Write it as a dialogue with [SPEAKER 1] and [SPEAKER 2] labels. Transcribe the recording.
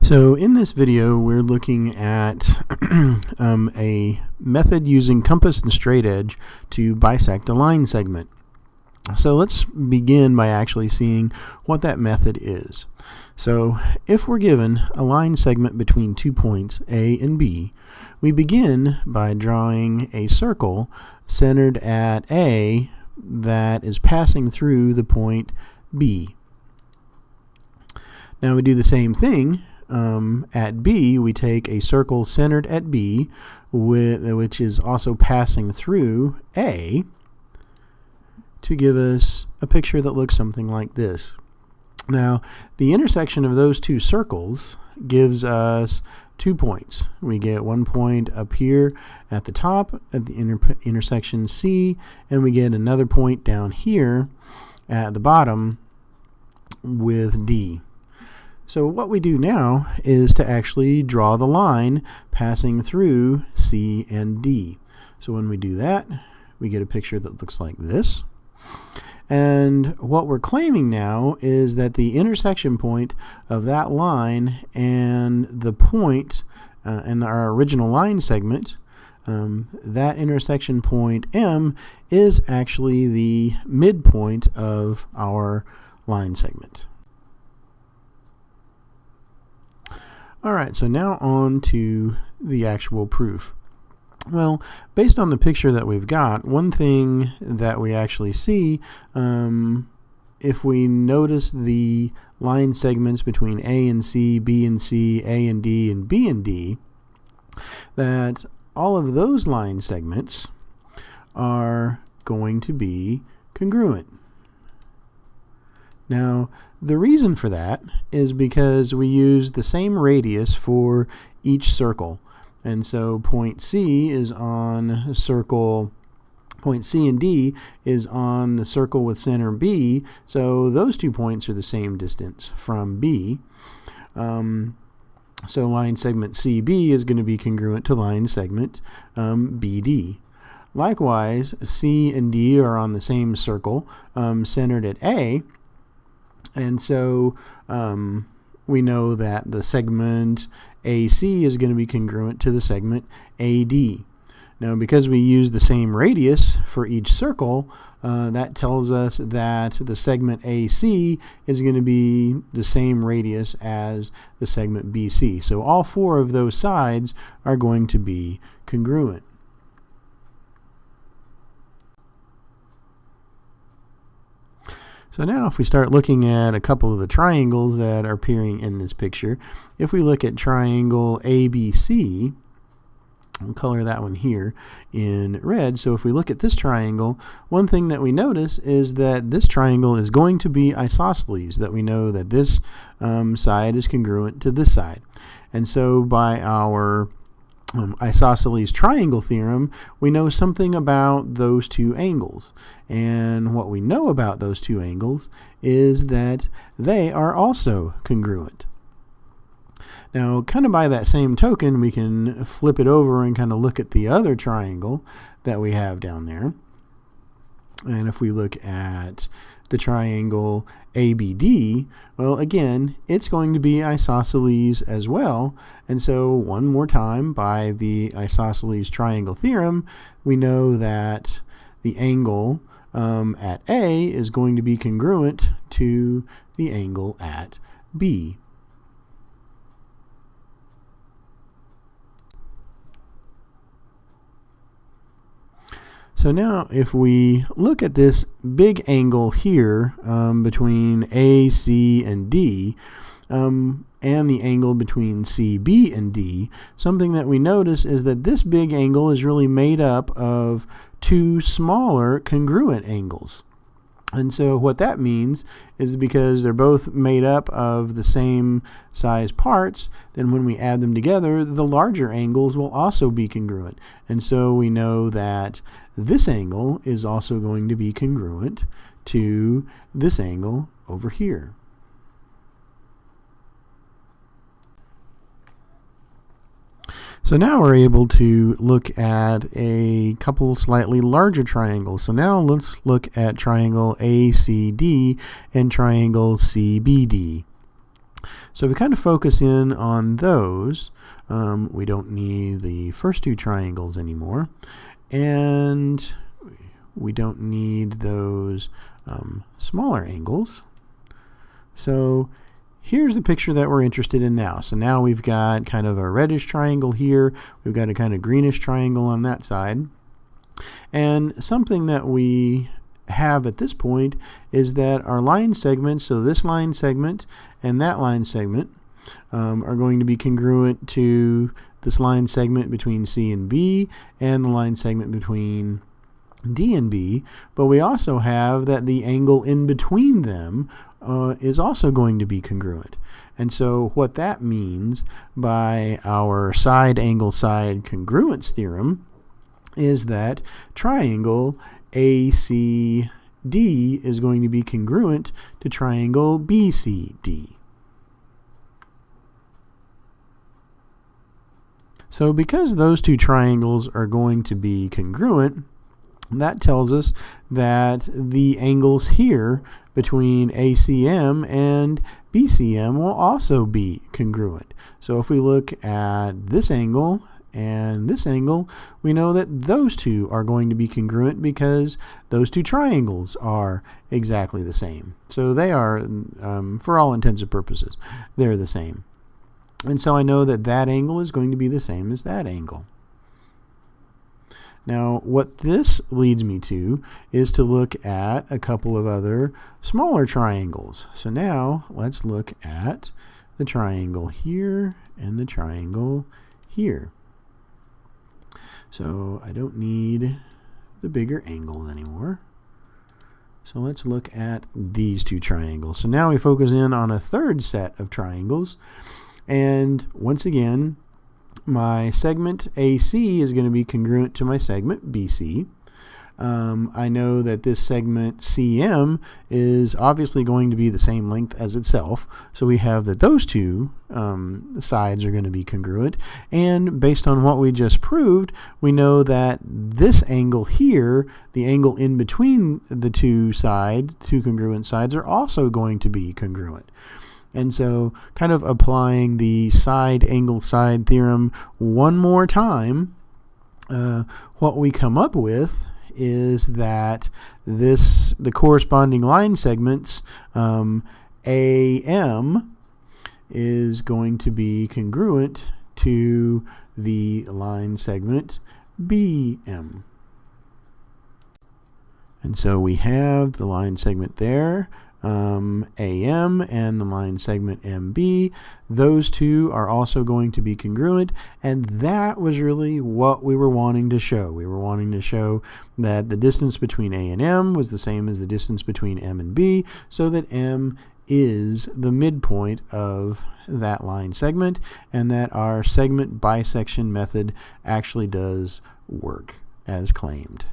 [SPEAKER 1] So in this video, we're looking at a method using compass and straight edge to bisect a line segment. So let's begin by actually seeing what that method is. So if we're given a line segment between 2 points, A and B, we begin by drawing a circle centered at A that is passing through the point B. Now we do the same thing. At B, we take a circle centered at B, which is also passing through A, to give us a picture that looks something like this. Now, the intersection of those two circles gives us 2 points. We get 1 point up here at the top at the intersection C, and we get another point down here at the bottom with D. So what we do now is to actually draw the line passing through C and D. So when we do that, we get a picture that looks like this. And what we're claiming now is that the intersection point of that line and the point in our original line segment, that intersection point M is actually the midpoint of our line segment. Alright, so now on to the actual proof. Well, based on the picture that we've got, one thing that we actually see, if we notice the line segments between A and C, B and C, A and D, and B and D, that all of those line segments are going to be congruent. Now, the reason for that is because we use the same radius for each circle. And so point C is on circle, point C and D is on the circle with center B, so those 2 points are the same distance from B. So line segment CB is going to be congruent to line segment BD. Likewise, C and D are on the same circle centered at A. And so we know that the segment AC is going to be congruent to the segment AD. Now, because we use the same radius for each circle, that tells us that the segment AC is going to be the same radius as the segment BC. So all 4 of those sides are going to be congruent. So now if we start looking at a couple of the triangles that are appearing in this picture, if we look at triangle ABC, I'll color that one here in red. So if we look at this triangle, one thing that we notice is that this triangle is going to be isosceles, that we know that this side is congruent to this side. And so by our Isosceles triangle theorem, we know something about those 2 angles. And what we know about those 2 angles is that they are also congruent. Now, kind of by that same token, we can flip it over and kind of look at the other triangle that we have down there. And if we look at the triangle ABD, well, again, it's going to be isosceles as well. And so one more time, by the isosceles triangle theorem, we know that the angle at A is going to be congruent to the angle at B. So now if we look at this big angle here between A, C, and D, and the angle between C, B, and D, something that we notice is that this big angle is really made up of 2 smaller congruent angles. And so what that means is because they're both made up of the same size parts, then when we add them together, the larger angles will also be congruent. And so we know that this angle is also going to be congruent to this angle over here. So now we're able to look at a couple slightly larger triangles. So now let's look at triangle ACD and triangle CBD. So if we kind of focus in on those, we don't need the first two triangles anymore, and we don't need those smaller angles. So here's the picture that we're interested in now. So now we've got kind of a reddish triangle here, we've got a kind of greenish triangle on that side, and something that we have at this point is that our line segments, so this line segment and that line segment, are going to be congruent to this line segment between C and B and the line segment between D and B, but we also have that the angle in between them is also going to be congruent. And so what that means by our side angle side congruence theorem is that triangle ACD is going to be congruent to triangle BCD. So because those two triangles are going to be congruent, that tells us that the angles here between ACM and BCM will also be congruent. So if we look at this angle and this angle, we know that those two are going to be congruent because those two triangles are exactly the same. So they are, for all intents and purposes, they're the same. And so I know that that angle is going to be the same as that angle. Now, what this leads me to is to look at a couple of other smaller triangles. So now let's look at the triangle here and the triangle here. So I don't need the bigger angles anymore. So let's look at these two triangles. So now we focus in on a third set of triangles. And once again, my segment AC is going to be congruent to my segment BC. I know that this segment CM is obviously going to be the same length as itself, so we have that those two sides are going to be congruent, and based on what we just proved, we know that this angle here, the angle in between the two sides, two congruent sides, are also going to be congruent. And so kind of applying the side angle side theorem one more time, what we come up with is that the corresponding line segments AM is going to be congruent to the line segment BM. And so we have the line segment there, AM, and the line segment MB. Those two are also going to be congruent, and that was really what we were wanting to show. We were wanting to show that the distance between A and M was the same as the distance between M and B, so that M is the midpoint of that line segment, and that our segment bisection method actually does work as claimed.